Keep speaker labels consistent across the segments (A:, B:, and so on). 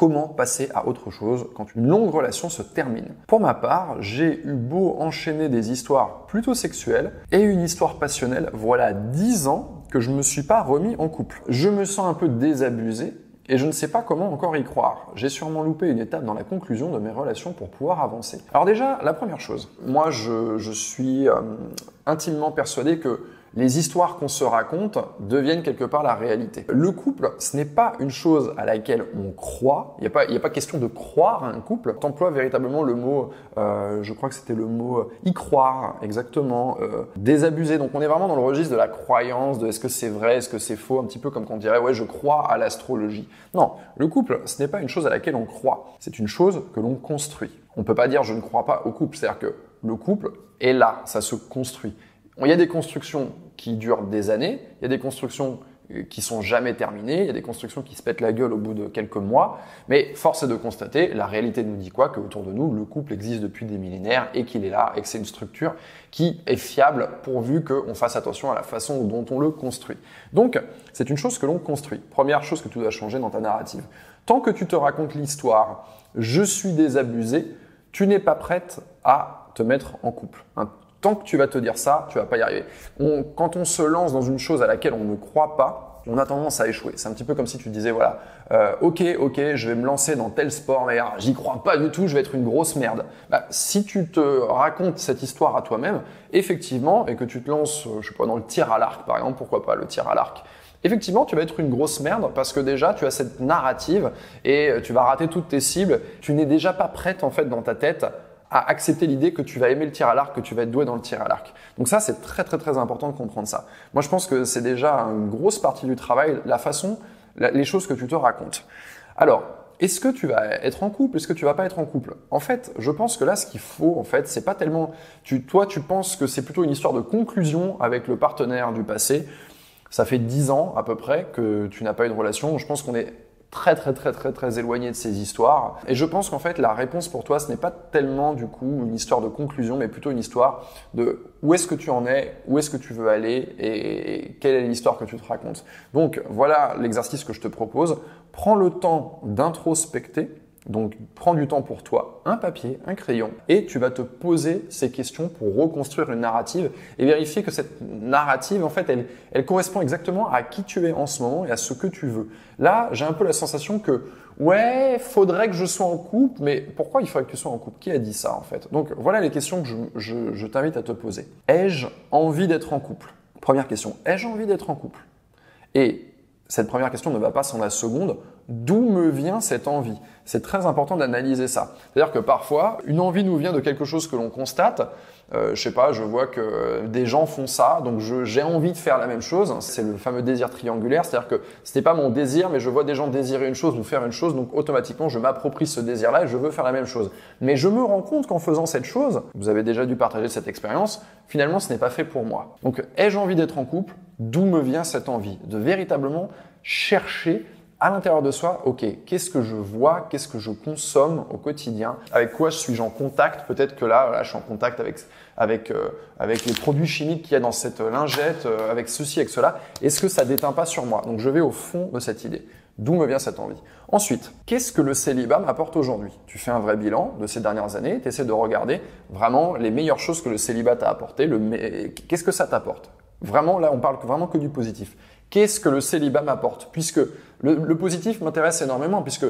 A: Comment passer à autre chose quand une longue relation se termine? Pour ma part, j'ai eu beau enchaîner des histoires plutôt sexuelles et une histoire passionnelle, voilà 10 ans que je me suis pas remis en couple. Je me sens un peu désabusé et je ne sais pas comment encore y croire. J'ai sûrement loupé une étape dans la conclusion de mes relations pour pouvoir avancer. Alors déjà, la première chose, moi je suis intimement persuadé que les histoires qu'on se raconte deviennent quelque part la réalité. Le couple, ce n'est pas une chose à laquelle on croit. Il n'y a pas question de croire à un couple. T'emploies véritablement le mot, je crois que c'était le mot y croire, exactement, désabusé. Donc on est vraiment dans le registre de la croyance, de est-ce que c'est vrai, est-ce que c'est faux, un petit peu comme quand on dirait ouais je crois à l'astrologie. Non, le couple, ce n'est pas une chose à laquelle on croit. C'est une chose que l'on construit. On peut pas dire je ne crois pas au couple, c'est-à-dire que le couple est là, ça se construit. Il y a des constructions qui durent des années, il y a des constructions qui sont jamais terminées, il y a des constructions qui se pètent la gueule au bout de quelques mois, mais force est de constater, la réalité nous dit quoi? Qu'autour de nous, le couple existe depuis des millénaires et qu'il est là et que c'est une structure qui est fiable pourvu qu'on fasse attention à la façon dont on le construit. Donc, c'est une chose que l'on construit. Première chose que tu dois changer dans ta narrative. Tant que tu te racontes l'histoire « je suis désabusé », tu n'es pas prête à te mettre en couple. Tant que tu vas te dire ça, tu vas pas y arriver. Quand on se lance dans une chose à laquelle on ne croit pas, on a tendance à échouer. C'est un petit peu comme si tu disais, voilà, ok, je vais me lancer dans tel sport, mais j'y crois pas du tout, je vais être une grosse merde. Si tu te racontes cette histoire à toi-même, effectivement, et que tu te lances, je sais pas, dans le tir à l'arc, par exemple, pourquoi pas le tir à l'arc. Effectivement, tu vas être une grosse merde parce que déjà, tu as cette narrative et tu vas rater toutes tes cibles. Tu n'es déjà pas prête, en fait, dans ta tête à accepter l'idée que tu vas aimer le tir à l'arc, que tu vas être doué dans le tir à l'arc. Donc ça, c'est très très très important de comprendre ça. Moi, je pense que c'est déjà une grosse partie du travail, la façon, les choses que tu te racontes. Alors, est-ce que tu vas être en couple? Est-ce que tu vas pas être en couple? En fait, je pense que là, ce qu'il faut, en fait, c'est pas tellement… Toi, tu penses que c'est plutôt une histoire de conclusion avec le partenaire du passé. Ça fait 10 ans à peu près que tu n'as pas eu de relation. Je pense qu'on est très éloigné de ces histoires. Et je pense qu'en fait, la réponse pour toi, ce n'est pas tellement du coup une histoire de conclusion, mais plutôt une histoire de où est-ce que tu en es, où est-ce que tu veux aller et quelle est l'histoire que tu te racontes. Donc voilà l'exercice que je te propose. Prends le temps d'introspecter. Donc, prends du temps pour toi, un papier, un crayon, et tu vas te poser ces questions pour reconstruire une narrative et vérifier que cette narrative, en fait, elle correspond exactement à qui tu es en ce moment et à ce que tu veux. Là, j'ai un peu la sensation que, ouais, faudrait que je sois en couple, mais pourquoi il faudrait que tu sois en couple? Qui a dit ça, en fait? Donc, voilà les questions que je t'invite à te poser. Ai-je envie d'être en couple? Première question, ai-je envie d'être en couple? Et cette première question ne va pas sans la seconde. D'où me vient cette envie? C'est très important d'analyser ça. C'est-à-dire que parfois, une envie nous vient de quelque chose que l'on constate. Je sais pas, je vois que des gens font ça, donc j'ai envie de faire la même chose. C'est le fameux désir triangulaire. C'est-à-dire que ce n'est pas mon désir, mais je vois des gens désirer une chose ou faire une chose, donc automatiquement, je m'approprie ce désir-là et je veux faire la même chose. Mais je me rends compte qu'en faisant cette chose, vous avez déjà dû partager cette expérience, finalement, ce n'est pas fait pour moi. Donc, ai-je envie d'être en couple? D'où me vient cette envie? De véritablement chercher à l'intérieur de soi, ok, qu'est-ce que je vois, qu'est-ce que je consomme au quotidien, avec quoi suis-je en contact? Peut-être que là, je suis en contact avec les produits chimiques qu'il y a dans cette lingette, avec ceci, avec cela. Est-ce que ça déteint pas sur moi? Donc, je vais au fond de cette idée. D'où me vient cette envie? Ensuite, qu'est-ce que le célibat m'apporte aujourd'hui? Tu fais un vrai bilan de ces dernières années, tu essaies de regarder vraiment les meilleures choses que le célibat t'a apporté, qu'est-ce que ça t'apporte? Vraiment, là, on parle vraiment que du positif. Qu'est-ce que le célibat m'apporte? Puisque le positif m'intéresse énormément, puisque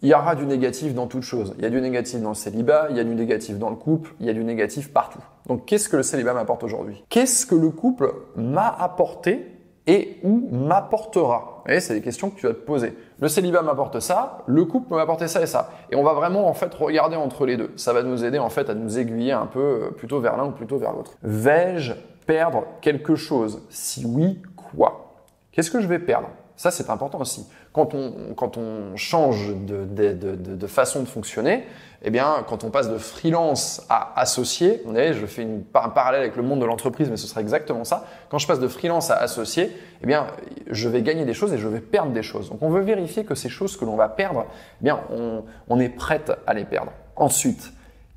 A: il y aura du négatif dans toute chose. Il y a du négatif dans le célibat, il y a du négatif dans le couple, il y a du négatif partout. Donc, qu'est-ce que le célibat m'apporte aujourd'hui? Qu'est-ce que le couple m'a apporté et ou m'apportera? Vous voyez, c'est des questions que tu vas te poser. Le célibat m'apporte ça, le couple peut m'apporter ça et ça. Et on va vraiment en fait regarder entre les deux. Ça va nous aider en fait à nous aiguiller un peu plutôt vers l'un ou plutôt vers l'autre. Vais-je perdre quelque chose? Si oui, quoi? Qu'est-ce que je vais perdre? Ça, c'est important aussi. Quand on change de façon de fonctionner, eh bien, quand on passe de freelance à associé, je fais un parallèle avec le monde de l'entreprise, mais ce serait exactement ça. Quand je passe de freelance à associé, eh bien, je vais gagner des choses et je vais perdre des choses. Donc, on veut vérifier que ces choses que l'on va perdre, eh bien, on est prête à les perdre. Ensuite,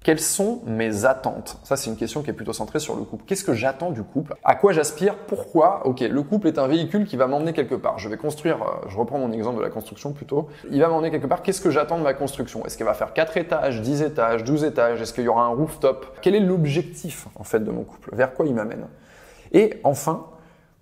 A: Quelles sont mes attentes? Ça, c'est une question qui est plutôt centrée sur le couple. Qu'est-ce que j'attends du couple? À quoi j'aspire? Pourquoi? Ok, le couple est un véhicule qui va m'emmener quelque part. Je vais construire, je reprends mon exemple de la construction plutôt. Il va m'emmener quelque part. Qu'est-ce que j'attends de ma construction? Est-ce qu'elle va faire 4 étages, 10 étages, 12 étages? Est-ce qu'il y aura un rooftop? Quel est l'objectif, en fait, de mon couple? Vers quoi il m'amène? Et enfin,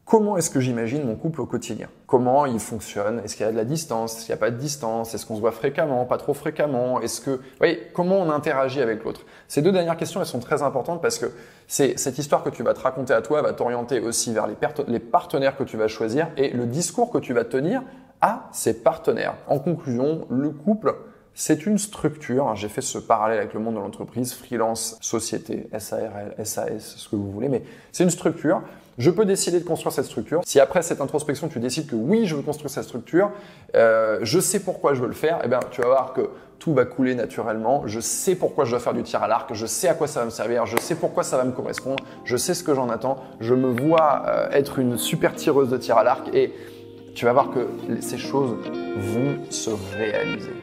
A: comment est-ce que j'imagine mon couple au quotidien? Comment il fonctionne? Est-ce qu'il y a de la distance? Est-ce qu'il n'y a pas de distance? Est-ce qu'on se voit fréquemment? Pas trop fréquemment? Vous voyez, comment on interagit avec l'autre? Ces 2 dernières questions, elles sont très importantes parce que c'est cette histoire que tu vas te raconter à toi va t'orienter aussi vers les partenaires que tu vas choisir et le discours que tu vas tenir à ces partenaires. En conclusion, le couple, c'est une structure. J'ai fait ce parallèle avec le monde de l'entreprise, freelance, société, SARL, SAS, ce que vous voulez, mais c'est une structure. Je peux décider de construire cette structure. Si après cette introspection, tu décides que oui, je veux construire cette structure, je sais pourquoi je veux le faire, eh bien, tu vas voir que tout va couler naturellement. Je sais pourquoi je dois faire du tir à l'arc, je sais à quoi ça va me servir, je sais pourquoi ça va me correspondre, je sais ce que j'en attends. Je me vois être une super tireuse de tir à l'arc et tu vas voir que ces choses vont se réaliser.